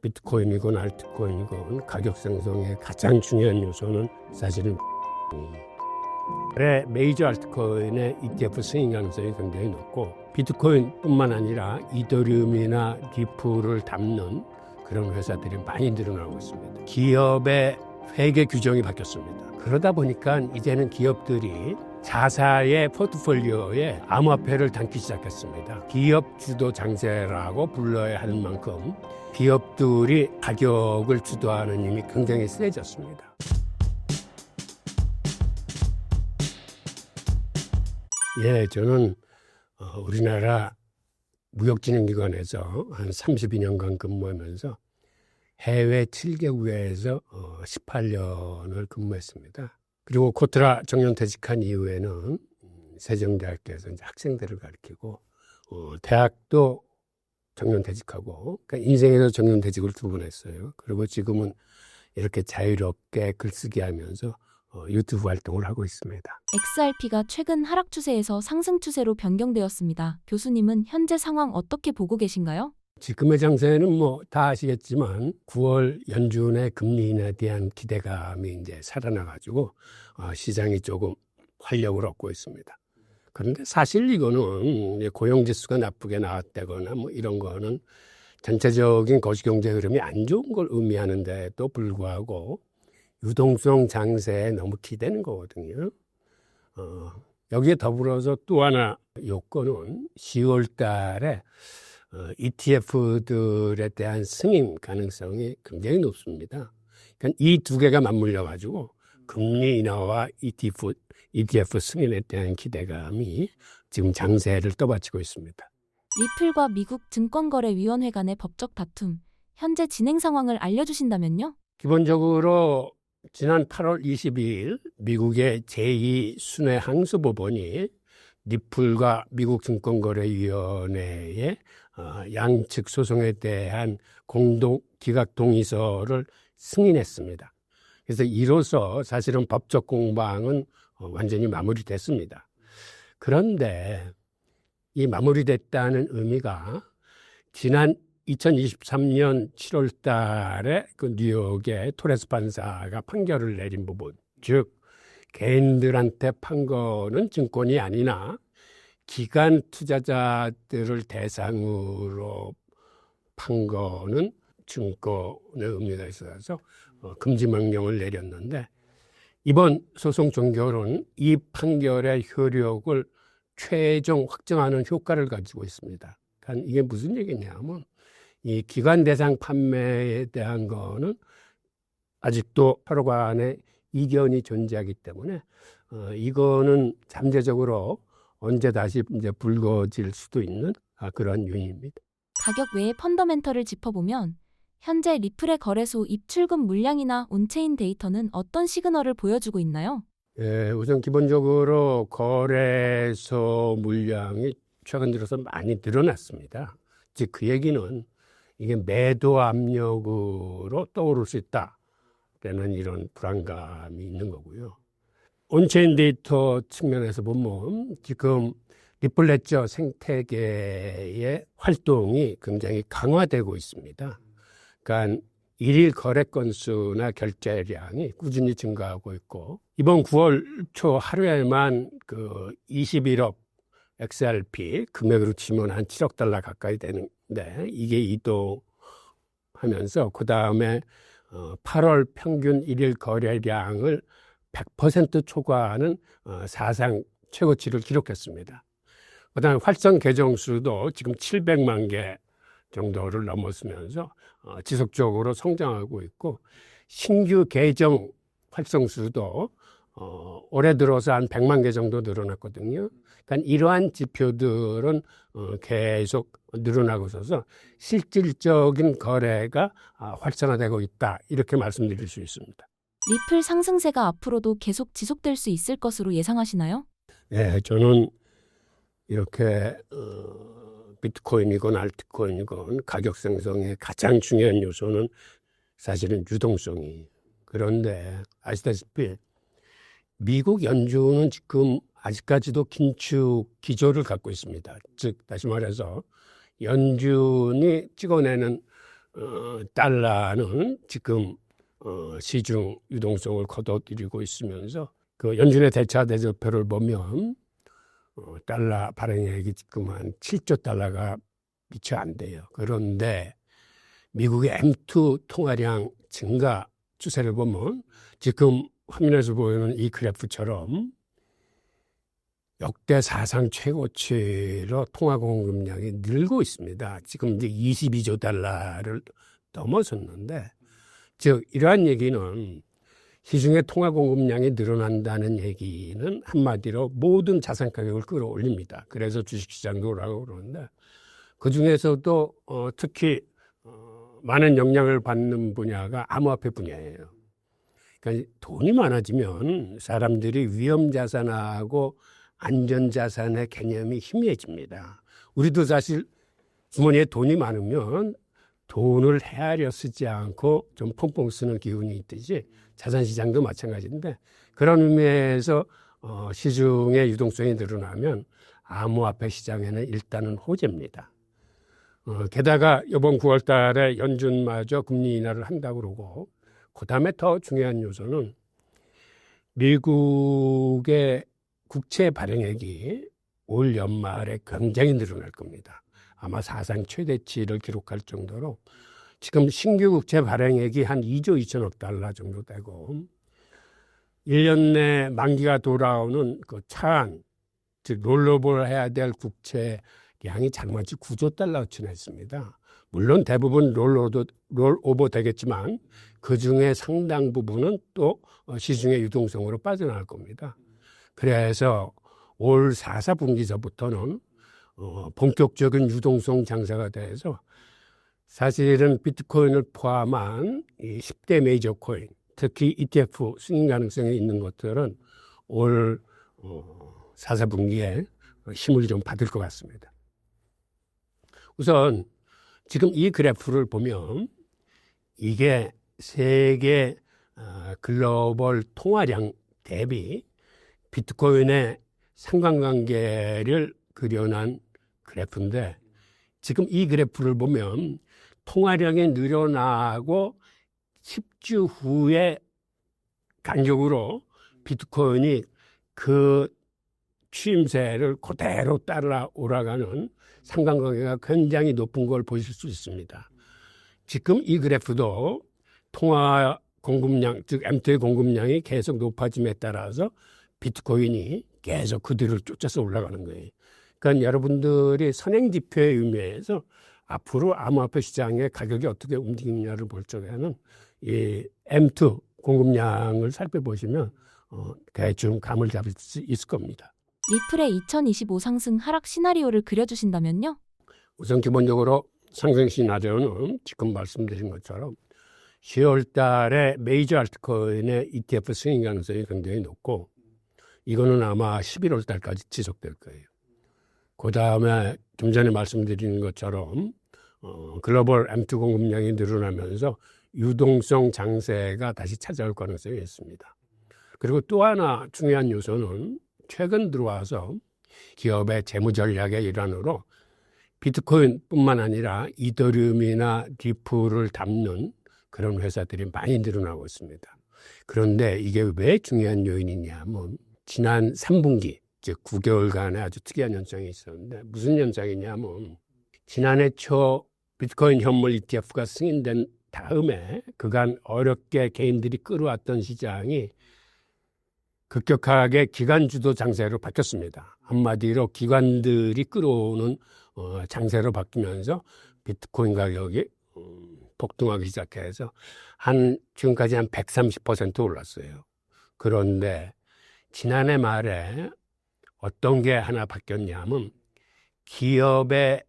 비트코인이건 알트코인이건 가격 상승의 가장 중요한 요소는 사실은 메이저 알트코인의 ETF 승인 가능성이 굉장히 높고, 비트코인뿐만 아니라 이더리움이나 리플을 담는 그런 회사들이 많이 늘어나고 있습니다. 기업의 회계 규정이 바뀌었습니다. 그러다 보니까 이제는 기업들이 자사의 포트폴리오에 암호화폐를 담기 시작했습니다. 기업 주도 장세라고 불러야 할 만큼 기업들이 가격을 주도하는 힘이 굉장히 세졌습니다. 저는 우리나라 무역진흥기관에서 한 32년간 근무하면서 해외 7개국에서 18년을 근무했습니다. 그리고 코트라 정년퇴직한 이후에는 세종대학교에서 이제 학생들을 가르치고, 대학도 정년퇴직하고, 그러니까 인생에서 정년퇴직을 2번 했어요. 그리고 지금은 이렇게 자유롭게 글쓰기 하면서 유튜브 활동을 하고 있습니다. XRP가 최근 하락 추세에서 상승 추세로 변경되었습니다. 교수님은 현재 상황 어떻게 보고 계신가요? 지금의 장세는 다 아시겠지만 9월 연준의 금리 인하에 대한 기대감이 이제 살아나가지고 시장이 조금 활력을 얻고 있습니다. 그런데 사실 이거는 고용지수가 나쁘게 나왔다거나 이런 거는 전체적인 거시경제 흐름이 안 좋은 걸 의미하는데도 불구하고 유동성 장세에 너무 기대는 거거든요. 여기에 더불어서 또 하나 요건은 10월 달에 ETF들에 대한 승인 가능성이 굉장히 높습니다. 그러니까 이 두 개가 맞물려 가지고 금리 인하와 ETF 승인에 대한 기대감이 지금 장세를 떠받치고 있습니다. 리플과 미국 증권거래위원회 간의 법적 다툼, 현재 진행 상황을 알려주신다면요? 기본적으로 지난 8월 22일 미국의 제2순회 항소법원이 리플과 미국 증권거래위원회의 양측 소송에 대한 공동 기각 동의서를 승인했습니다. 그래서 이로써 사실은 법적 공방은 완전히 마무리됐습니다. 그런데 이 마무리됐다는 의미가 지난 2023년 7월 달에 그 뉴욕의 토레스 판사가 판결을 내린 부분, 즉 개인들한테 판 거는 증권이 아니나 기관 투자자들을 대상으로 판 거는 증권의 의미가 있어서 금지 명령을 내렸는데, 이번 소송 종결은 이 판결의 효력을 최종 확정하는 효과를 가지고 있습니다. 그러니까 이게 무슨 얘기냐면, 이 기관 대상 판매에 대한 거는 아직도 서로 간에 이견이 존재하기 때문에 이거는 잠재적으로 언제 다시 이제 불거질 수도 있는 그런 요인입니다. 가격 외의 펀더멘털을 짚어보면 현재 리플의 거래소 입출금 물량이나 온체인 데이터는 어떤 시그널을 보여주고 있나요? 우선 기본적으로 거래소 물량이 최근 들어서 많이 늘어났습니다. 즉 그 얘기는 이게 매도 압력으로 떠오를 수 있다라는 이런 불안감이 있는 거고요. 온체인 데이터 측면에서 보면 지금 리플 레저 생태계의 활동이 굉장히 강화되고 있습니다. 그러니까 일일 거래 건수나 결제량이 꾸준히 증가하고 있고, 이번 9월 초 하루에만 그 21억 XRP 금액으로 치면 한 7억 달러 가까이 되는데, 이게 이동하면서 그 다음에 8월 평균 일일 거래량을 100% 초과하는 사상 최고치를 기록했습니다. 그 다음에 활성 계정 수도 지금 700만 개 정도를 넘었으면서 지속적으로 성장하고 있고, 신규 계정 활성 수도 올해 들어서 한 100만 개 정도 늘어났거든요. 그러니까 이러한 지표들은 계속 늘어나고 있어서 실질적인 거래가 활성화되고 있다, 이렇게 말씀드릴 수 있습니다. 리플 상승세가 앞으로도 계속 지속될 수 있을 것으로 예상하시나요? 저는 이렇게 비트코인이건 알트코인이건 가격 상승의 가장 중요한 요소는 사실은 유동성이. 그런데 아시다시피 미국 연준은 지금 아직까지도 긴축 기조를 갖고 있습니다. 즉 다시 말해서 연준이 찍어내는 달러는 지금 시중 유동성을 거둬들이고 있으면서 그 연준의 대차 대조표를 보면 달러 발행액이 지금 한 7조 달러가 미처 안 돼요. 그런데 미국의 M2 통화량 증가 추세를 보면 지금 화면에서 보이는 이 그래프처럼 역대 사상 최고치로 통화 공급량이 늘고 있습니다. 지금 이제 22조 달러를 넘어섰는데, 즉 이러한 얘기는 시중의 통화 공급량이 늘어난다는 얘기는 한마디로 모든 자산 가격을 끌어올립니다. 그래서 주식시장도 오라고 그러는데, 그 중에서도 특히 많은 영향을 받는 분야가 암호화폐 분야예요. 그러니까 돈이 많아지면 사람들이 위험자산하고 안전자산의 개념이 희미해집니다. 우리도 사실 주머니에 돈이 많으면 돈을 헤아려 쓰지 않고 좀 펑펑 쓰는 기운이 있듯이 자산시장도 마찬가지인데, 그런 의미에서 시중의 유동성이 늘어나면 암호화폐 시장에는 일단은 호재입니다. 게다가 이번 9월 달에 연준마저 금리 인하를 한다고 그러고, 그 다음에 더 중요한 요소는 미국의 국채 발행액이 올 연말에 굉장히 늘어날 겁니다. 아마 사상 최대치를 기록할 정도로 지금 신규 국채 발행액이 한 2조 2천억 달러 정도 되고, 1년 내 만기가 돌아오는 그 차안, 즉 롤오버를 해야 될 국채 양이 자그마치 9조 달러치나 했습니다. 물론 대부분 롤오버 되겠지만 그중에 상당 부분은 또 시중의 유동성으로 빠져나갈 겁니다. 그래서 올 4분기서부터는 본격적인 유동성 장세가 돼서 사실은 비트코인을 포함한 이 10대 메이저 코인, 특히 ETF 승인 가능성이 있는 것들은 올 4분기에 힘을 좀 받을 것 같습니다. 우선 지금 이 그래프를 보면 이게 세계 글로벌 통화량 대비 비트코인의 상관관계를 그려낸 그래프인데, 지금 이 그래프를 보면 통화량이 늘어나고 10주 후에 간격으로 비트코인이 그 추임새를 그대로 따라 올라가는 상관관계가 굉장히 높은 걸 보실 수 있습니다. 지금 이 그래프도 통화 공급량, 즉 M2의 공급량이 계속 높아짐에 따라서 비트코인이 계속 그 뒤를 쫓아서 올라가는 거예요. 그러니까 여러분들이 선행지표의 의미에서 앞으로 암호화폐 시장의 가격이 어떻게 움직이느냐를 볼 적에는 이 M2 공급량을 살펴보시면 대충 감을 잡을 수 있을 겁니다. 리플의 2025 상승 하락 시나리오를 그려주신다면요? 우선 기본적으로 상승 시나리오는 지금 말씀드린 것처럼 10월 달에 메이저 알트코인의 ETF 승인 가능성이 굉장히 높고, 이거는 아마 11월 달까지 지속될 거예요. 그 다음에 좀 전에 말씀드린 것처럼 글로벌 M2 공급량이 늘어나면서 유동성 장세가 다시 찾아올 가능성이 있습니다. 그리고 또 하나 중요한 요소는 최근 들어와서 기업의 재무 전략의 일환으로 비트코인뿐만 아니라 이더리움이나 리플을 담는 그런 회사들이 많이 늘어나고 있습니다. 그런데 이게 왜 중요한 요인이냐면 지난 3분기, 즉 9개월간의 아주 특이한 현상이 있었는데, 무슨 현상이냐면 지난해 초 비트코인 현물 ETF가 승인된 다음에 그간 어렵게 개인들이 끌어왔던 시장이 급격하게 기관주도 장세로 바뀌었습니다. 한마디로 기관들이 끌어오는 장세로 바뀌면서 비트코인 가격이 폭등하기 시작해서 지금까지 한 130% 올랐어요. 그런데 지난해 말에 어떤 게 하나 바뀌었냐면 기업의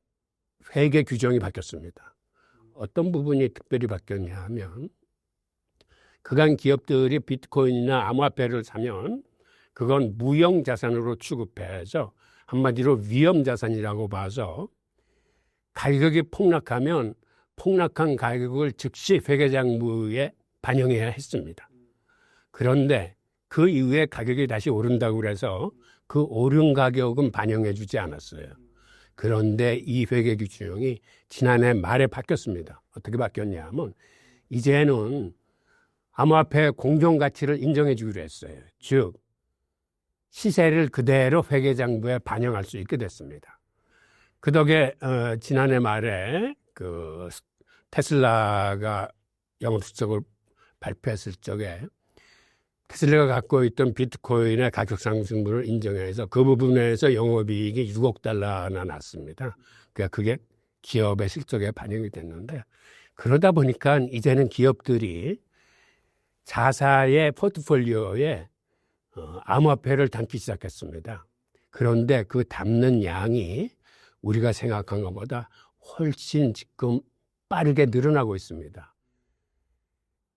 회계 규정이 바뀌었습니다. 어떤 부분이 특별히 바뀌었냐 하면 그간 기업들이 비트코인이나 암호화폐를 사면 그건 무형자산으로 취급해서 한마디로 위험자산이라고 봐서 가격이 폭락하면 폭락한 가격을 즉시 회계장부에 반영해야 했습니다. 그런데 그 이후에 가격이 다시 오른다고 그래서 그 오른 가격은 반영해 주지 않았어요. 그런데 이 회계 규정이 지난해 말에 바뀌었습니다. 어떻게 바뀌었냐면 이제는 암호화폐 공정 가치를 인정해 주기로 했어요. 즉 시세를 그대로 회계장부에 반영할 수 있게 됐습니다. 그 덕에 지난해 말에 그 테슬라가 영업수석을 발표했을 적에 테슬라가 갖고 있던 비트코인의 가격 상승분을 인정해서 그 부분에서 영업이익이 6억 달러나 났습니다. 그러니까 그게 기업의 실적에 반영이 됐는데 그러다 보니까 이제는 기업들이 자사의 포트폴리오에 암호화폐를 담기 시작했습니다. 그런데 그 담는 양이 우리가 생각한 것보다 훨씬 지금 빠르게 늘어나고 있습니다.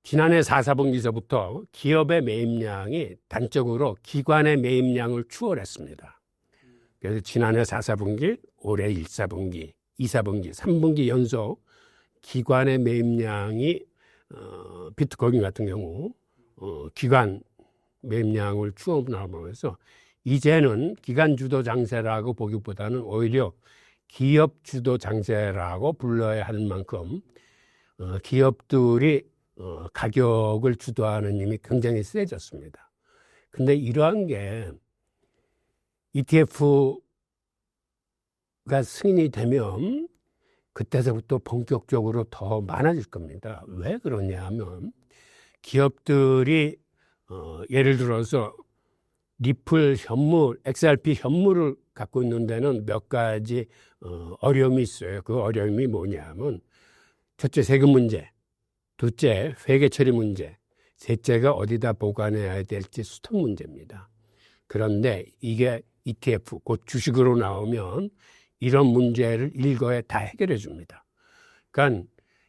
지난해 4, 4분기서부터 기업의 매입량이 단적으로 기관의 매입량을 추월했습니다. 그래서 지난해 4, 4분기, 올해 1, 4분기, 2, 4분기, 3분기 연속 기관의 매입량이 비트코인 같은 경우 기관 매입량을 추월하면서 이제는 기관 주도 장세라고 보기보다는 오히려 기업 주도 장세라고 불러야 할 만큼 기업들이 가격을 주도하는 힘이 굉장히 세졌습니다. 근데 이러한 게 ETF가 승인이 되면 그때서부터 본격적으로 더 많아질 겁니다. 왜 그러냐 하면 기업들이 예를 들어서 리플 현물, XRP 현물을 갖고 있는 데는 몇 가지 어려움이 있어요. 그 어려움이 뭐냐면 첫째 세금 문제, 둘째 회계 처리 문제, 셋째가 어디다 보관해야 될지 수통 문제입니다. 그런데 이게 ETF, 곧 주식으로 나오면 이런 문제를 일거에 다 해결해 줍니다. 그러니까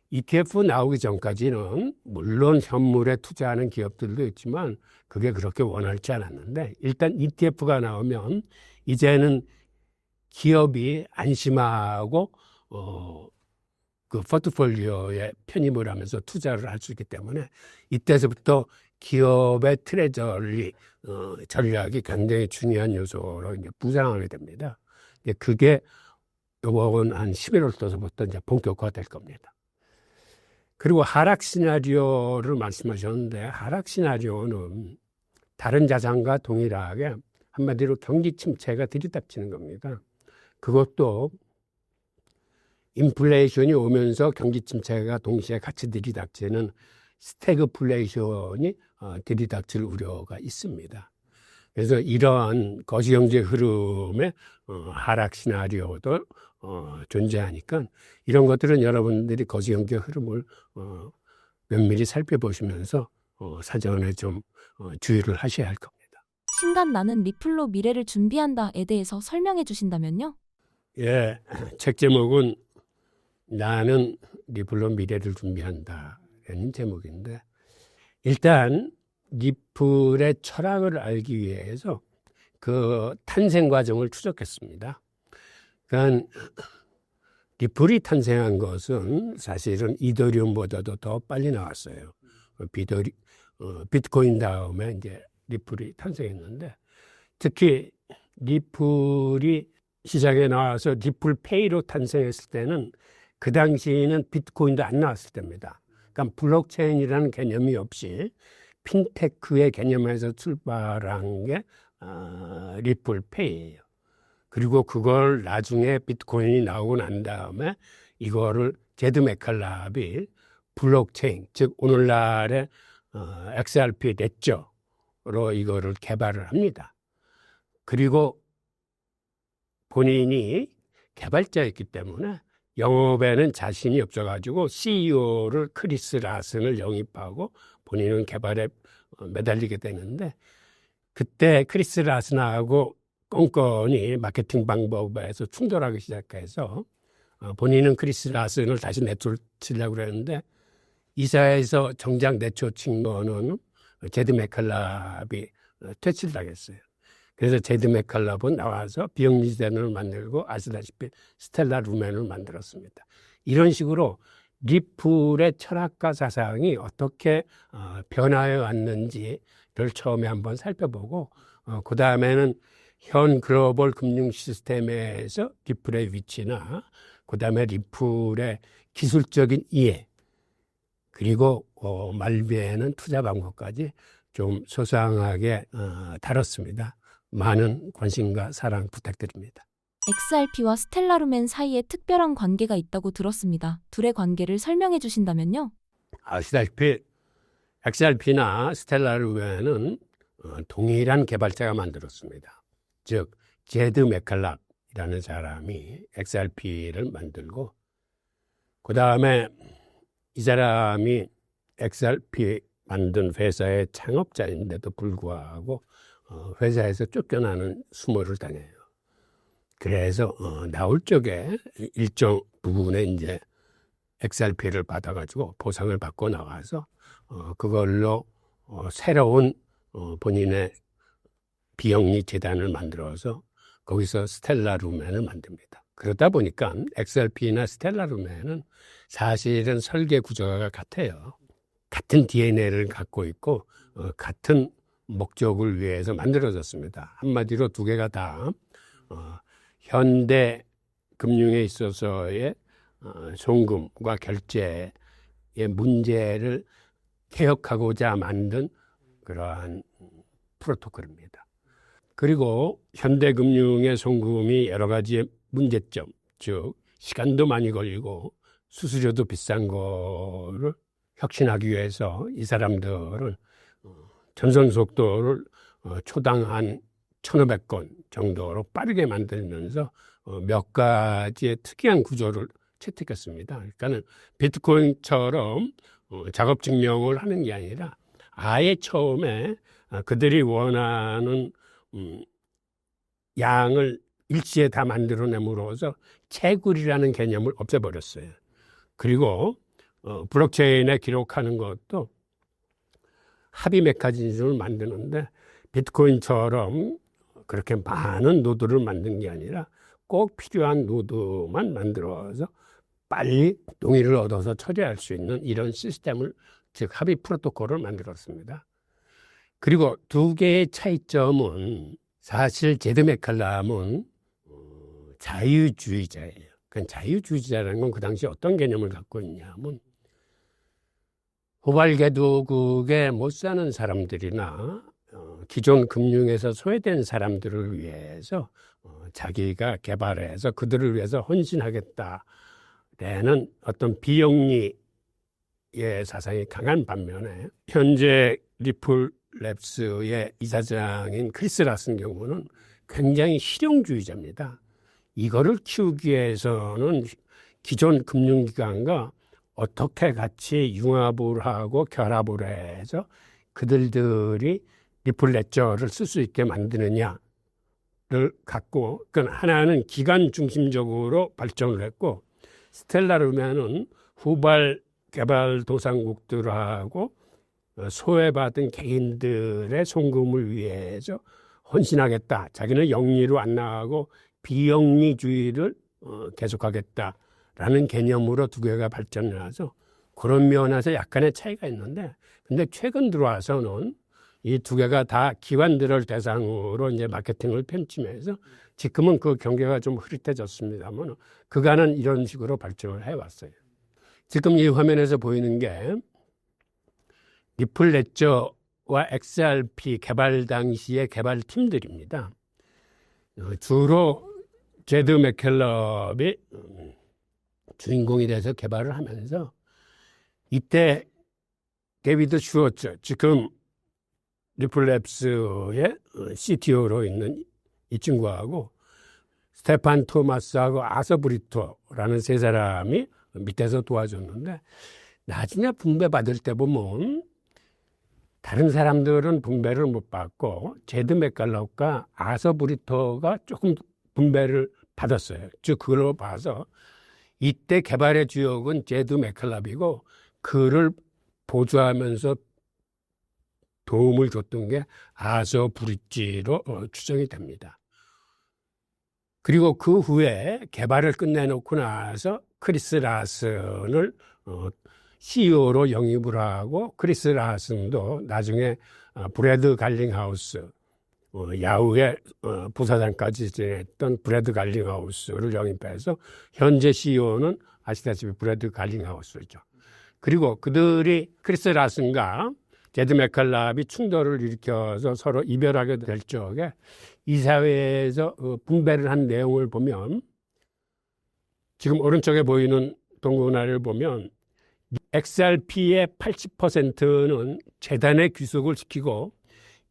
ETF 나오기 전까지는 물론 현물에 투자하는 기업들도 있지만 그게 그렇게 원활치 않았는데 일단 ETF가 나오면 이제는 기업이 안심하고 그 포트폴리오에 편입을 하면서 투자를 할 수 있기 때문에 이때서부터 기업의 트레저리 전략이 굉장히 중요한 요소로 이제 부상하게 됩니다. 그게 이번 한 11월부터 이제 본격화될 겁니다. 그리고 하락 시나리오를 말씀하셨는데 하락 시나리오는 다른 자산과 동일하게 한마디로 경기 침체가 들이닥치는 겁니다. 그것도 인플레이션이 오면서 경기 침체가 동시에 같이 들이닥치는 스태그플레이션이 들이닥칠 우려가 있습니다. 그래서 이러한 거시경제 흐름의 하락 시나리오도 존재하니까 이런 것들은 여러분들이 거시경제 흐름을 면밀히 살펴보시면서 사전에 좀 주의를 하셔야 할 겁니다. 신간 나는 리플로 미래를 준비한다에 대해서 설명해 주신다면요? 예, 책 제목은 나는 리플로 미래를 준비한다라는 제목인데 일단 리플의 철학을 알기 위해서 그 탄생 과정을 추적했습니다. 그러니까 리플이 탄생한 것은 사실은 이더리움보다도 더 빨리 나왔어요. 비트코인 다음에 이제 리플이 탄생했는데 특히 리플이 시장에 나와서 리플페이로 탄생했을 때는 그 당시에는 비트코인도 안 나왔을 때입니다. 그러니까 블록체인이라는 개념이 없이 핀테크의 개념에서 출발한 게 리플페이예요. 그리고 그걸 나중에 비트코인이 나오고 난 다음에 이거를 제드 맥칼랍이 블록체인, 즉 오늘날의 XRP 넷저로 이거를 개발을 합니다. 그리고 본인이 개발자였기 때문에 영업에는 자신이 없어가지고 CEO를 크리스 라슨을 영입하고 본인은 개발에 매달리게 되는데 그때 크리스 라슨하고 껌껌이 마케팅 방법에서 충돌하기 시작해서 본인은 크리스 라슨을 다시 내쫓으려고 그랬는데 이사회에서 정작 내쫓은 거는 제드 맥칼랍이 퇴치를 당했어요. 그래서 제드 맥칼랍은 나와서 비영리재단을 만들고 아시다시피 스텔라 루멘을 만들었습니다. 이런 식으로 리플의 철학과 사상이 어떻게 변화해 왔는지를 처음에 한번 살펴보고 그 다음에는 현 글로벌 금융 시스템에서 리플의 위치나 그다음에 리플의 기술적인 이해 그리고 말미에는 투자 방법까지 좀 소상하게 다뤘습니다. 많은 관심과 사랑 부탁드립니다. XRP와 스텔라루멘 사이에 특별한 관계가 있다고 들었습니다. 둘의 관계를 설명해 주신다면요? 아시다시피 XRP나 스텔라루멘은 동일한 개발자가 만들었습니다. 즉 제드 맥칼락이라는 사람이 XRP를 만들고 그 다음에 이 사람이 XRP 만든 회사의 창업자인데도 불구하고 회사에서 쫓겨나는 수모를 당해요. 그래서 나올 적에 일정 부분에 이제 XRP를 받아가지고 보상을 받고 나가서 그걸로 새로운 본인의 비영리 재단을 만들어서 거기서 스텔라루멘을 만듭니다. 그러다 보니까 XRP나 스텔라루멘은 사실은 설계 구조가 같아요. 같은 DNA를 갖고 있고 같은 목적을 위해서 만들어졌습니다. 한마디로 두 개가 다 현대 금융에 있어서의 송금과 결제의 문제를 개혁하고자 만든 그러한 프로토콜입니다. 그리고 현대 금융의 송금이 여러 가지의 문제점, 즉 시간도 많이 걸리고 수수료도 비싼 거를 혁신하기 위해서 이 사람들은 전송 속도를 초당 한 1,500건 정도로 빠르게 만들면서 몇 가지의 특이한 구조를 채택했습니다. 그러니까는 비트코인처럼 작업 증명을 하는 게 아니라 아예 처음에 그들이 원하는 양을 일시에 다 만들어내므로써 채굴이라는 개념을 없애버렸어요. 그리고 블록체인에 기록하는 것도 합의 메커니즘을 만드는데 비트코인처럼 그렇게 많은 노드를 만든 게 아니라 꼭 필요한 노드만 만들어서 빨리 동의를 얻어서 처리할 수 있는 이런 시스템을, 즉 합의 프로토콜을 만들었습니다. 그리고 두 개의 차이점은 사실 제드 맥칼람은 자유주의자예요. 그 자유주의자라는 건 그 당시 어떤 개념을 갖고 있냐면 후발개도국에 못 사는 사람들이나 기존 금융에서 소외된 사람들을 위해서 자기가 개발해서 그들을 위해서 헌신하겠다라는 어떤 비영리의 사상이 강한 반면에 현재 리플랩스의 이사장인 크리스 라슨 경우는 굉장히 실용주의자입니다. 이거를 키우기 위해서는 기존 금융기관과 어떻게 같이 융합을 하고 결합을 해서 그들이 리플 레저를 쓸 수 있게 만드느냐를 갖고, 그건 하나는 기관 중심적으로 발전을 했고, 스텔라루멘은 후발 개발도상국들하고 소외받은 개인들의 송금을 위해서 헌신하겠다. 자기는 영리로 안 나가고 비영리주의를 계속하겠다라는 개념으로 두 개가 발전을 해서 그런 면에서 약간의 차이가 있는데, 근데 최근 들어와서는 이 두 개가 다 기관들을 대상으로 이제 마케팅을 펼치면서 지금은 그 경계가 좀 흐릿해졌습니다만 그간은 이런 식으로 발전을 해왔어요. 지금 이 화면에서 보이는 게 리플 레저와 XRP 개발 당시의 개발팀들입니다. 주로 제드 맥켈럽이 주인공이 돼서 개발을 하면서 이때 데비드 슈워츠, 지금 리플랩스의 CTO로 있는 이 친구하고 스테판 토마스하고 아서 브리토라는 세 사람이 밑에서 도와줬는데, 나중에 분배 받을 때 보면 다른 사람들은 분배를 못 받고 제드 맥칼럽과 아서 브리토가 조금 분배를 받았어요. 즉 그걸 봐서 이때 개발의 주역은 제드 맥칼럽이고 그를 보조하면서 도움을 줬던 게 아서 브릿지로 추정이 됩니다. 그리고 그 후에 개발을 끝내놓고 나서 크리스 라슨을 CEO로 영입을 하고, 크리스 라슨도 나중에 브래드 갈링하우스 야후의 부사장까지 지냈던 브래드 갈링하우스를 영입해서 현재 CEO는 아시다시피 브래드 갈링하우스죠. 그리고 그들이 크리스 라슨과 제드 맥칼랍이 충돌을 일으켜서 서로 이별하게 될 적에 이사회에서 분배를 한 내용을 보면 지금 오른쪽에 보이는 동그라미를 보면 XRP의 80%는 재단에 귀속을 시키고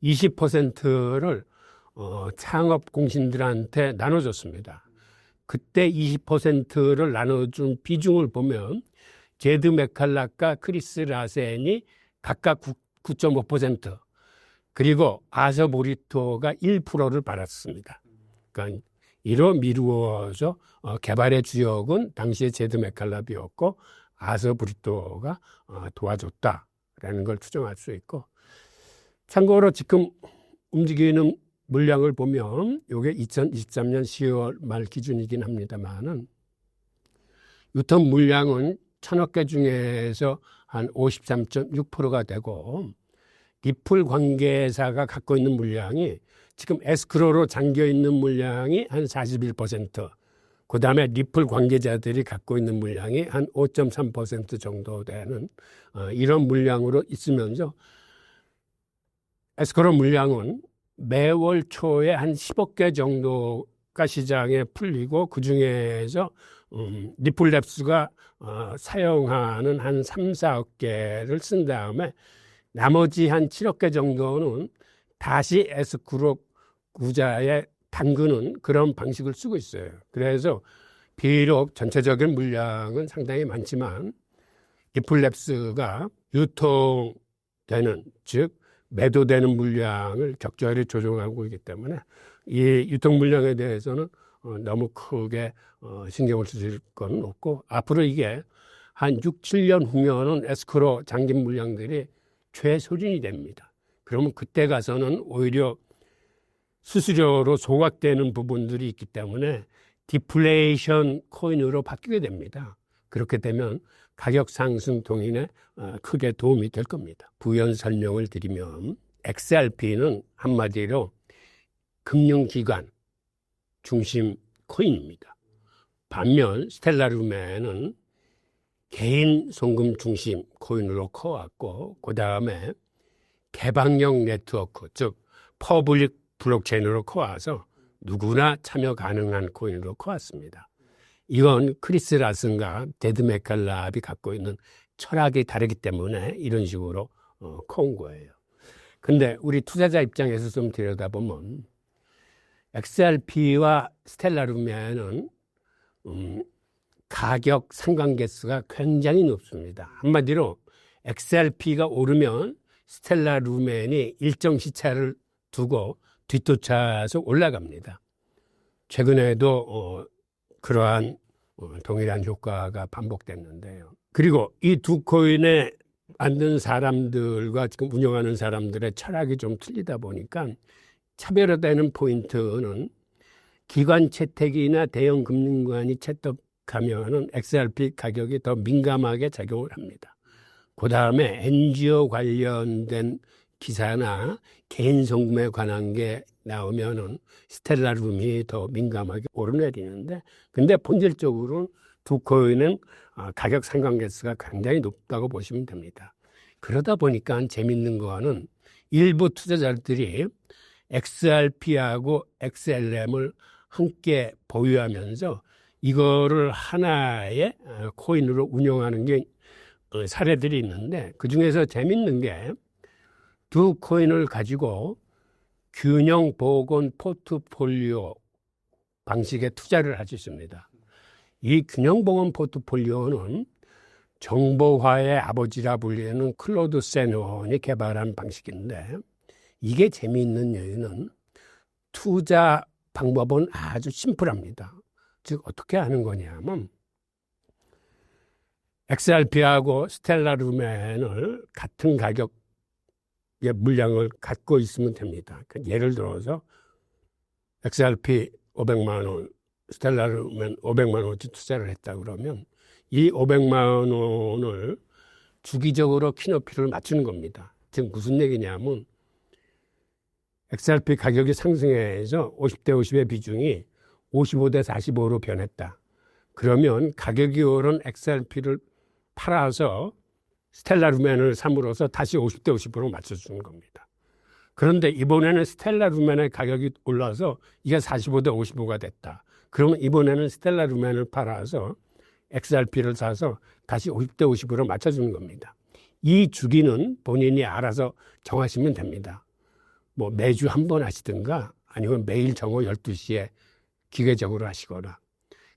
20%를 창업 공신들한테 나눠줬습니다. 그때 20%를 나눠준 비중을 보면 제드 맥칼락과 크리스 라센이 각각 9.5% 그리고 아서 보리토가 1%를 받았습니다. 그러니까 이로 미루어져 개발의 주역은 당시에 제드 맥칼랍이었고 아서 보리토가 도와줬다라는 걸 추정할 수 있고, 참고로 지금 움직이는 물량을 보면 이게 2023년 10월 말 기준이긴 합니다만은 유통 물량은 1000억 개 중에서 한 53.6%가 되고 리플 관계사가 갖고 있는 물량이 지금 에스크로로 잠겨 있는 물량이 한 41%, 그 다음에 리플 관계자들이 갖고 있는 물량이 한 5.3% 정도 되는 이런 물량으로 있으면서 에스크로 물량은 매월 초에 한 10억 개 정도가 시장에 풀리고 그중에서 리플랩스가 사용하는 한 3, 4억 개를 쓴 다음에 나머지 한 7억 개 정도는 다시 에스크로 구자에 담그는 그런 방식을 쓰고 있어요. 그래서 비록 전체적인 물량은 상당히 많지만 리플랩스가 유통되는, 즉 매도되는 물량을 적절히 조정하고 있기 때문에 이 유통 물량에 대해서는 너무 크게 신경을 쓰실 건 없고, 앞으로 이게 한 6, 7년 후면은 에스크로 잠긴 물량들이 최소진이 됩니다. 그러면 그때 가서는 오히려 수수료로 소각되는 부분들이 있기 때문에 디플레이션 코인으로 바뀌게 됩니다. 그렇게 되면 가격 상승 동인에 크게 도움이 될 겁니다. 부연 설명을 드리면 XRP는 한마디로 금융기관 중심 코인입니다. 반면 스텔라룸에는 개인 송금 중심 코인으로 커왔고, 그 다음에 개방형 네트워크, 즉 퍼블릭 블록체인으로 커와서 누구나 참여 가능한 코인으로 커왔습니다. 이건 크리스 라슨과 제드 맥칼랍이 갖고 있는 철학이 다르기 때문에 이런 식으로 커온 거예요. 근데 우리 투자자 입장에서 좀 들여다보면 XRP와 스텔라룸에는 가격 상관계수가 굉장히 높습니다. 한마디로 XRP가 오르면 스텔라룸이 일정 시차를 두고 뒷쫓아서 올라갑니다. 최근에도 그러한 동일한 효과가 반복됐는데요. 그리고 이 두 코인에 만든 사람들과 지금 운영하는 사람들의 철학이 좀 틀리다 보니까 차별화되는 포인트는 기관 채택이나 대형 금융기관이 채택하면은 XRP 가격이 더 민감하게 작용을 합니다. 그 다음에 NGO 관련된 기사나 개인 송금에 관한 게 나오면은 스텔라룸이 더 민감하게 오르내리는데, 근데 본질적으로는 두 코인은 가격 상관계수가 굉장히 높다고 보시면 됩니다. 그러다 보니까 재밌는 거는 일부 투자자들이 XRP하고 XLM을 함께 보유하면서 이거를 하나의 코인으로 운영하는 게 사례들이 있는데, 그중에서 재밌는 게 두 코인을 가지고 균형 보건 포트폴리오 방식의 투자를 할 수 있습니다. 이 균형 보건 포트폴리오는 정보화의 아버지라 불리는 클로드 세논이 개발한 방식인데, 이게 재미있는 이유는 투자 방법은 아주 심플합니다. 즉 어떻게 하는 거냐면 XRP하고 스텔라룸을 같은 가격의 물량을 갖고 있으면 됩니다. 예를 들어서 XRP 500만 원, 스텔라룸엔 500만 원어치 투자를 했다 그러면 이 500만 원을 주기적으로 키높이를 맞추는 겁니다. 즉 무슨 얘기냐면 XRP 가격이 상승해서 50대 50의 비중이 55대 45로 변했다. 그러면 가격이 오른 XRP를 팔아서 스텔라루멘을 삼으로써 다시 50대 50으로 맞춰주는 겁니다. 그런데 이번에는 스텔라루멘의 가격이 올라서 이게 45대 55가 됐다. 그러면 이번에는 스텔라루멘을 팔아서 XRP를 사서 다시 50대 50으로 맞춰주는 겁니다. 이 주기는 본인이 알아서 정하시면 됩니다. 뭐 매주 한 번 하시든가 아니면 매일 정오 12시에 기계적으로 하시거나.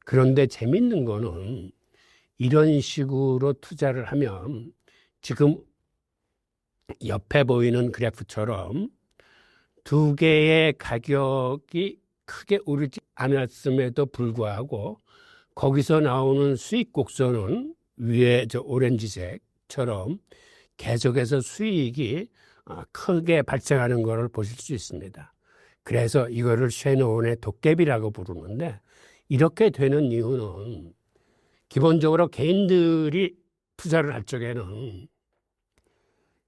그런데 재밌는 거는 이런 식으로 투자를 하면 지금 옆에 보이는 그래프처럼 두 개의 가격이 크게 오르지 않았음에도 불구하고 거기서 나오는 수익 곡선은 위에 저 오렌지색처럼 계속해서 수익이 크게 발생하는 것을 보실 수 있습니다. 그래서 이거를 쉐노운의 도깨비라고 부르는데 이렇게 되는 이유는 기본적으로 개인들이 투자를 할 적에는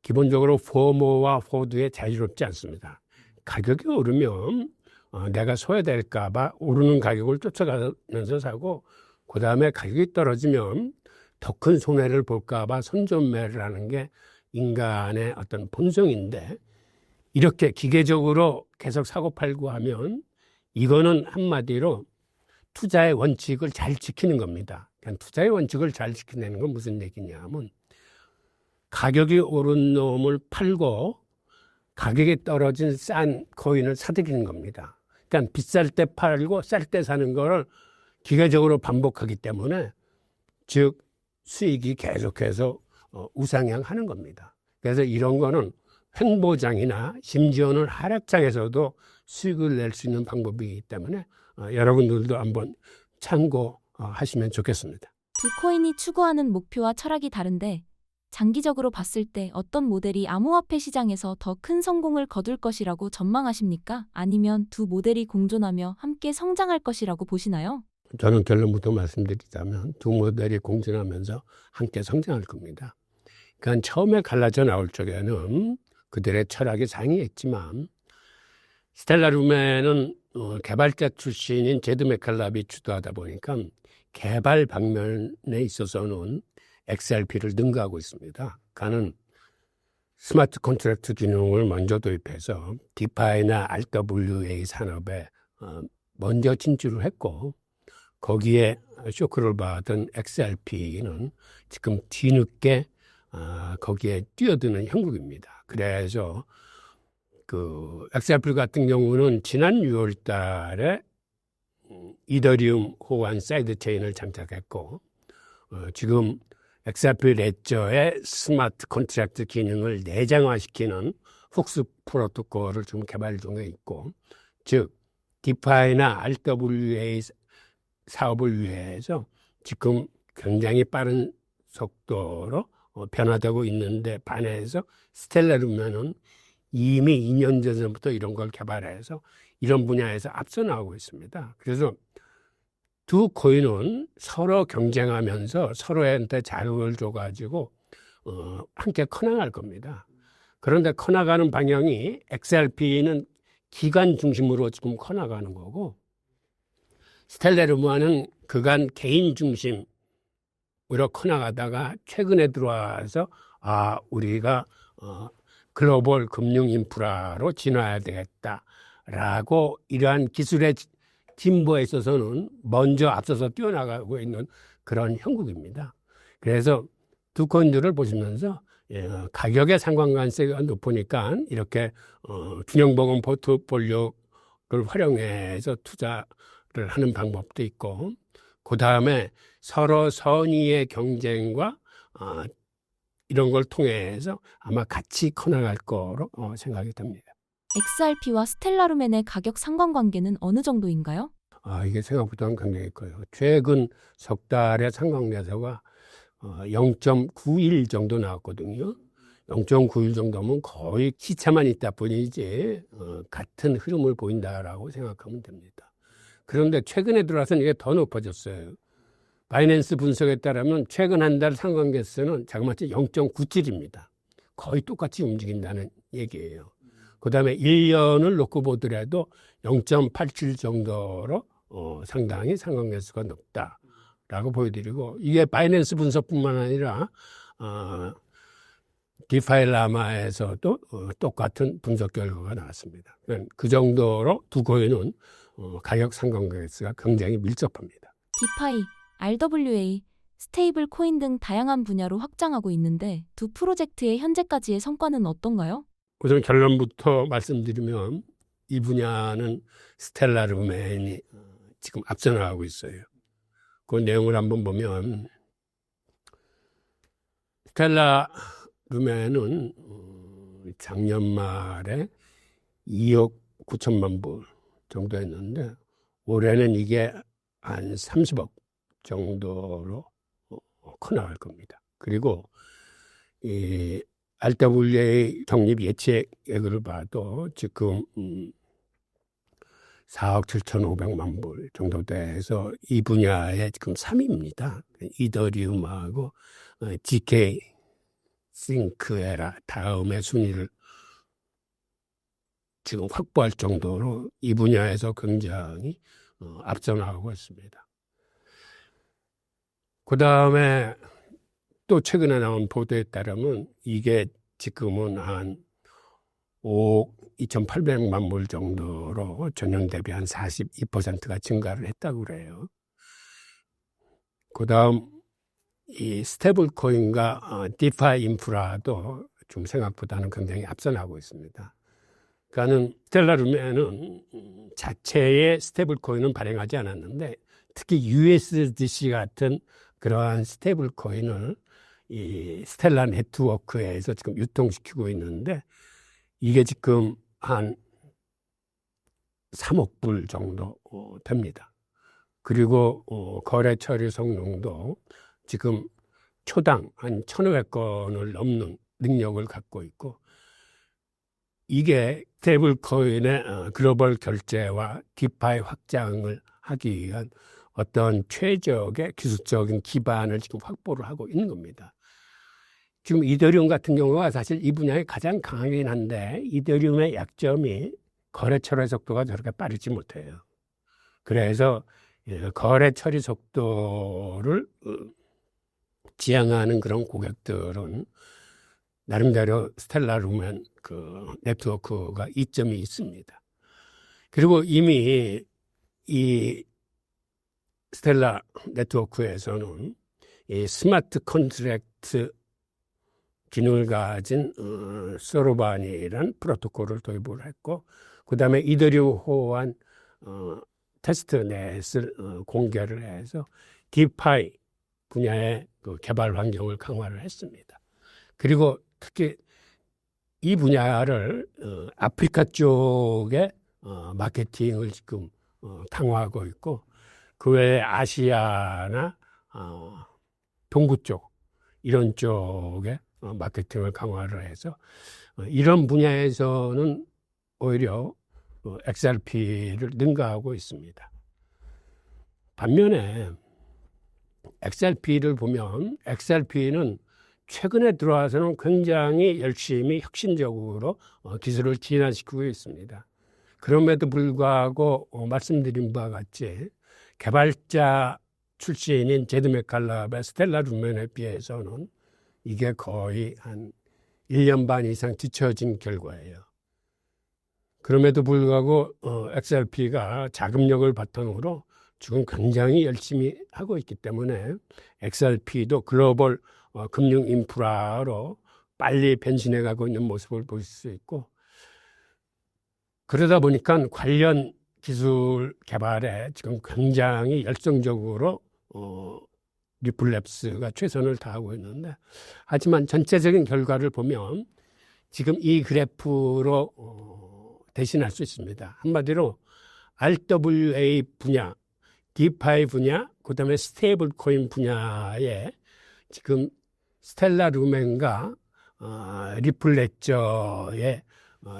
기본적으로 포모와 호드에 자유롭지 않습니다. 가격이 오르면 내가 소외될까 봐 오르는 가격을 쫓아가면서 사고 그 다음에 가격이 떨어지면 더 큰 손해를 볼까 봐 선전매를 하는 게 인간의 어떤 본성인데 이렇게 기계적으로 계속 사고 팔고 하면 이거는 한마디로 투자의 원칙을 잘 지키는 겁니다. 그러니까 투자의 원칙을 잘 지키는 건 무슨 얘기냐 하면 가격이 오른 놈을 팔고 가격이 떨어진 싼 코인을 사들이는 겁니다. 그러니까 비쌀 때 팔고 쌀 때 사는 걸 기계적으로 반복하기 때문에 즉 수익이 계속해서 우상향하는 겁니다. 그래서 이런 거는 횡보장이나 심지어는 하락장에서도 수익을 낼 수 있는 방법이기 때문에 여러분들도 한번 참고하시면 좋겠습니다. 두 코인이 추구하는 목표와 철학이 다른데 장기적으로 봤을 때 어떤 모델이 암호화폐 시장에서 더 큰 성공을 거둘 것이라고 전망하십니까? 아니면 두 모델이 공존하며 함께 성장할 것이라고 보시나요? 저는 결론부터 말씀드리자면 두 모델이 공존하면서 함께 성장할 겁니다. 그러니까 처음에 갈라져 나올 적에는 그들의 철학이 상이했지만 스텔라루멘은 개발자 출신인 제드 맥칼랍이 주도하다 보니까 개발 방면에 있어서는 XRP를 능가하고 있습니다. 그는 스마트 컨트랙트 기능을 먼저 도입해서 디파이나 RWA 산업에 먼저 진출을 했고 거기에 쇼크를 받은 XRP는 지금 뒤늦게 거기에 뛰어드는 형국입니다. 그래서 그 XRP 같은 경우는 지난 6월 달에 이더리움 호환 사이드 체인을 장착했고 지금 XRP 레저의 스마트 컨트랙트 기능을 내장화시키는 훅스 프로토콜을 지금 개발 중에 있고 즉 디파이나 RWA 사업을 위해서 지금 굉장히 빠른 속도로 변화되고 있는데 반해서 스텔라루멘은 이미 2년 전부터 이런 걸 개발해서 이런 분야에서 앞서 나가고 있습니다. 그래서 두 코인은 서로 경쟁하면서 서로한테 자극을 줘가지고 함께 커나갈 겁니다. 그런데 커나가는 방향이 XRP는 기관 중심으로 지금 커나가는 거고 스텔라루멘은 그간 개인 중심으로 커나가다가 최근에 들어와서 우리가 글로벌 금융 인프라로 진화해야 되겠다라고 이러한 기술의 진보에 있어서는 먼저 앞서서 뛰어나가고 있는 그런 형국입니다. 그래서 두 코인들을 보시면서 가격의 상관관계가 높으니까 이렇게 균형보험 포트폴리오를 활용해서 투자를 하는 방법도 있고 그 다음에 서로 선의의 경쟁과 이런 걸 통해서 아마 같이 커나갈 거로 생각이 됩니다. XRP와 스텔라루멘의 가격 상관관계는 어느 정도인가요? 이게 생각보다는 굉장히 커요. 최근 석 달의 상관계수가 0.91 정도 나왔거든요. 0.91 정도면 거의 시차만 있다 뿐이지 같은 흐름을 보인다라고 생각하면 됩니다. 그런데 최근에 들어와서는 이게 더 높아졌어요. 바이낸스 분석에 따르면 최근 한 달 상관계수는 자그마치 0.97입니다. 거의 똑같이 움직인다는 얘기예요. 그다음에 1년을 놓고 보더라도 0.87 정도로 상당히 상관계수가 높다라고 보여드리고, 이게 바이낸스 분석뿐만 아니라 디파일라마에서도 똑같은 분석 결과가 나왔습니다. 그 정도로 두 코인은 가격 상관계수가 굉장히 밀접합니다. 디파이, RWA, 스테이블 코인 등 다양한 분야로 확장하고 있는데 두 프로젝트의 현재까지의 성과는 어떤가요? 우선 결론부터 말씀드리면 이 분야는 스텔라 루멘이 지금 앞서 나가고 있어요. 그 내용을 한번 보면 스텔라 루멘은 작년 말에 2억 9천만 불 정도 했는데 올해는 이게 한 30억 정도로 커 나갈 겁니다. 그리고 이 RWA 적립 예측액을 봐도 지금 4억 7,500만 불 정도 돼서 이 분야에 지금 3위입니다. 이더리움하고 GK 싱크에라 다음에 순위를 지금 확보할 정도로 이 분야에서 굉장히 앞서 나가고 있습니다. 그 다음에 또 최근에 나온 보도에 따르면 이게 지금은 한 5억 2,800만 불 정도로 전년 대비 한 42%가 증가를 했다고 그래요. 그 다음 이 스테이블 코인과 디파이 인프라도 좀 생각보다는 굉장히 앞서 나가고 있습니다. 그러니까는 스텔라 루멘은 자체의 스테이블 코인은 발행하지 않았는데 특히 USDC 같은 그러한 스테이블 코인을 이 스텔라 네트워크에서 지금 유통시키고 있는데 이게 지금 한 3억 불 정도 됩니다. 그리고 거래 처리 성능도 지금 초당 한 1,500건을 넘는 능력을 갖고 있고, 이게 스테이블 코인의 글로벌 결제와 디파이 확장을 하기 위한 어떤 최적의 기술적인 기반을 지금 확보를 하고 있는 겁니다. 지금 이더리움 같은 경우가 사실 이 분야에 가장 강하긴 한데 이더리움의 약점이 거래 처리 속도가 저렇게 빠르지 못해요. 그래서 거래 처리 속도를 지향하는 그런 고객들은 나름대로 스텔라 루멘 그 네트워크가 이점이 있습니다. 그리고 이미 이 스텔라 네트워크에서는 이 스마트 컨트랙트 기능을 가진 소로바니라는 프로토콜을 도입을 했고, 그 다음에 이더리움 호환 테스트넷을 공개를 해서 디파이 분야의 그 개발 환경을 강화를 했습니다. 그리고 특히 이 분야를 아프리카 쪽에 마케팅을 지금 강화하고 있고, 그 외에 아시아나 동구 쪽 이런 쪽에 마케팅을 강화를 해서 이런 분야에서는 오히려 XRP를 능가하고 있습니다. 반면에 XRP를 보면 XRP는 최근에 들어와서는 굉장히 열심히 혁신적으로 기술을 진화시키고 있습니다. 그럼에도 불구하고 말씀드린 바와 같이 개발자 출신인 제드 맥칼랍의 스텔라 루멘에 비해서는 이게 거의 한 1년 반 이상 뒤처진 결과예요. 그럼에도 불구하고 XRP가 자금력을 바탕으로 지금 굉장히 열심히 하고 있기 때문에 XRP도 글로벌 금융 인프라로 빨리 변신해 가고 있는 모습을 볼 수 있고, 그러다 보니까 관련 기술 개발에 지금 굉장히 열정적으로 리플랩스가 최선을 다하고 있는데, 하지만 전체적인 결과를 보면 지금 이 그래프로 대신할 수 있습니다. 한마디로 RWA 분야, 디파이 분야, 그 다음에 스테이블 코인 분야에 지금 스텔라 루멘과 리플레저의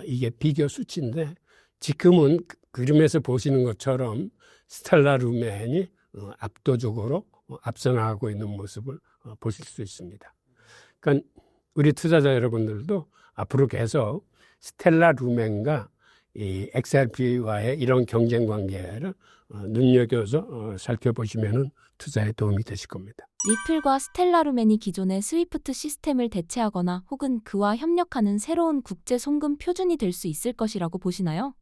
이게 비교 수치인데, 지금은 그림에서 보시는 것처럼 스텔라 루멘이 압도적으로 앞서 나가고 있는 모습을 보실 수 있습니다. 그러니까 우리 투자자 여러분들도 앞으로 계속 스텔라 루멘과 이 XRP와의 이런 경쟁 관계를 눈여겨서 살펴보시면 투자에 도움이 되실 겁니다. 리플과 스텔라루멘이 기존의 스위프트 시스템을 대체하거나 혹은 그와 협력하는 새로운 국제 송금 표준이 될 수 있을 것이라고 보시나요?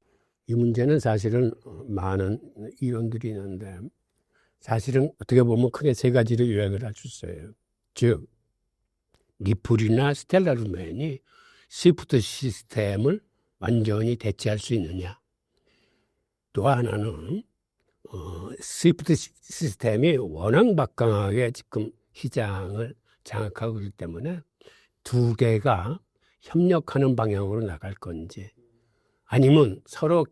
이 문제는 사실은 많은 이론들이 있는데 사실은 어떻게 보면 크게 세 가지로 요약을 할 수 있어요. 즉 리플이나 스텔라루멘이 스위프트 시스템을 완전히 대체할 수 있느냐. 또 하나는 스위프트 시스템이 워낙 막강하게 지금 시장을 장악하고 있기 때문에 두 개가 협력하는 방향으로 나갈 건지 아니면 서로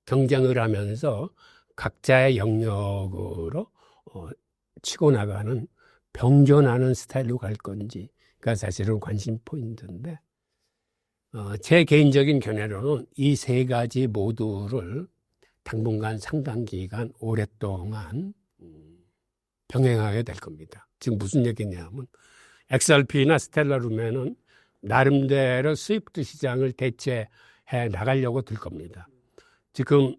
경쟁을 하면서 각자의 영역으로 치고 나가는 병존하는 스타일로 갈 건지가 사실은 관심 포인트인데 제 개인적인 견해로는 이 세 가지 모두를 당분간 상당 기간 오랫동안 병행하게 될 겁니다. 지금 무슨 얘기냐면 XRP나 스텔라루멘은 나름대로 스위프트 시장을 대체해 나가려고 들 겁니다. 지금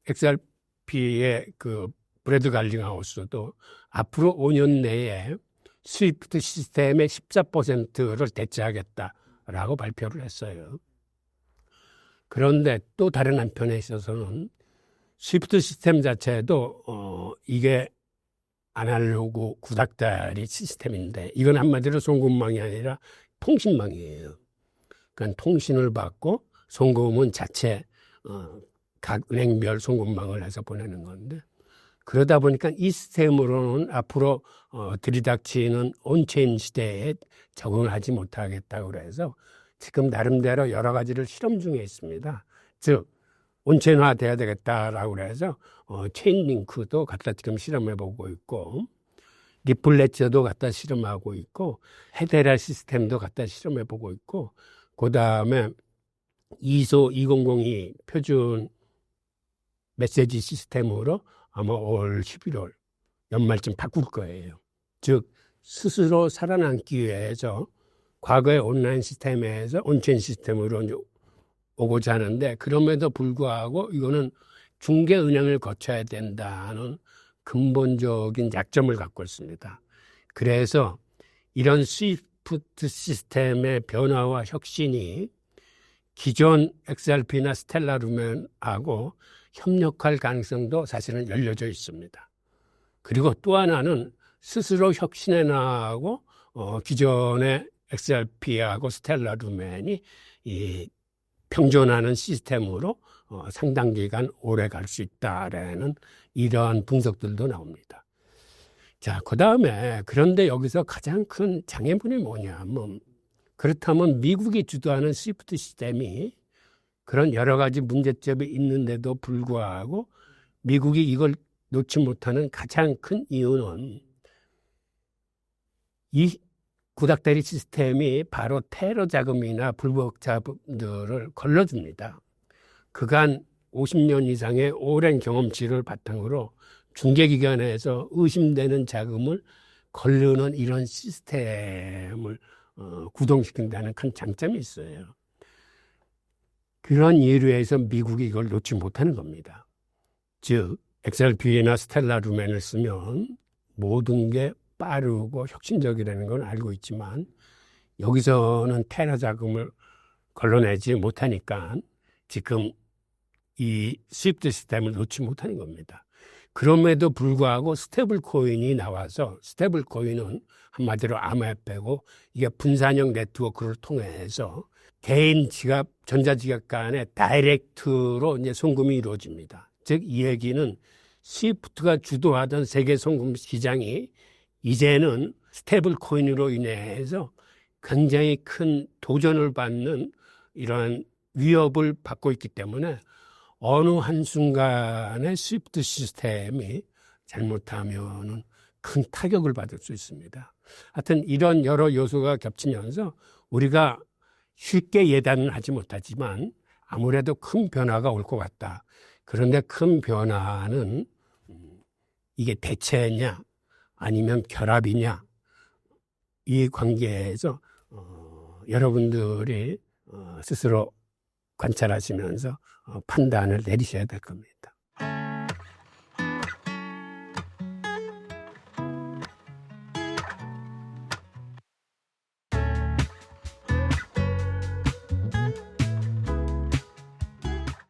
XRP의 그 브래드 갈링하우스도 앞으로 5년 내에 스위프트 시스템의 14%를 대체하겠다라고 발표를 했어요. 그런데 또 다른 한편에 있어서는 스위프트 시스템 자체도 이게 아날로그 구닥다리 시스템인데 이건 한마디로 송금망이 아니라 통신망이에요. 그러니까 통신을 받고 송금은 자체 각 은행별 송금망을 해서 보내는 건데 그러다 보니까 이 시스템으로는 앞으로 들이닥치는 온체인 시대에 적응을 하지 못하겠다고 그래서 지금 나름대로 여러 가지를 실험 중에 있습니다. 즉 온체인화 돼야 되겠다라고 그래서 체인 링크도 갖다 지금 실험해 보고 있고 리플레저도 갖다 실험하고 있고 헤데라 시스템도 갖다 실험해 보고 있고 그다음에 ISO 2002 표준 메시지 시스템으로 아마 올 11월 연말쯤 바꿀 거예요. 즉 스스로 살아남기 위해서 과거의 온라인 시스템에서 온체인 시스템으로 이제 오고자 하는데 그럼에도 불구하고 이거는 중개은행을 거쳐야 된다는 근본적인 약점을 갖고 있습니다. 그래서 이런 스위프트 시스템의 변화와 혁신이 기존 XRP나 스텔라루멘하고 협력할 가능성도 사실은 열려져 있습니다. 그리고 또 하나는 스스로 혁신해 나가고 기존의 XRP하고 스텔라루멘이 이 평존하는 시스템으로 상당 기간 오래 갈 수 있다라는 이러한 분석들도 나옵니다. 자, 그 다음에 그런데 여기서 가장 큰 장애물이 뭐냐면 그렇다면 미국이 주도하는 스위프트 시스템이 그런 여러 가지 문제점이 있는데도 불구하고 미국이 이걸 놓지 못하는 가장 큰 이유는 이 구닥다리 시스템이 바로 테러 자금이나 불법 자금들을 걸러줍니다. 그간 50년 이상의 오랜 경험치를 바탕으로 중개기관에서 의심되는 자금을 걸르는 이런 시스템을 구동시킨다는 큰 장점이 있어요. 그런 이유로 해서 미국이 이걸 놓지 못하는 겁니다. 즉 XRP나 스텔라루멘을 쓰면 모든 게 빠르고 혁신적이라는 건 알고 있지만 여기서는 테러 자금을 걸러내지 못하니까 지금 이 스위프트 시스템을 놓지 못하는 겁니다. 그럼에도 불구하고 스테이블 코인이 나와서 스테이블 코인은 한마디로 암호화폐고 이게 분산형 네트워크를 통해서 개인 지갑, 전자지갑 간에 다이렉트로 이제 송금이 이루어집니다. 즉 이 얘기는 스위프트가 주도하던 세계 송금 시장이 이제는 스테이블 코인으로 인해서 굉장히 큰 도전을 받는 이러한 위협을 받고 있기 때문에 어느 한순간에 스위프트 시스템이 잘못하면 큰 타격을 받을 수 있습니다. 하여튼 이런 여러 요소가 겹치면서 우리가 쉽게 예단은 하지 못하지만 아무래도 큰 변화가 올 것 같다. 그런데 큰 변화는 이게 대체냐 아니면 결합이냐 이 관계에서 여러분들이 스스로 관찰하시면서 판단을 내리셔야 될 겁니다.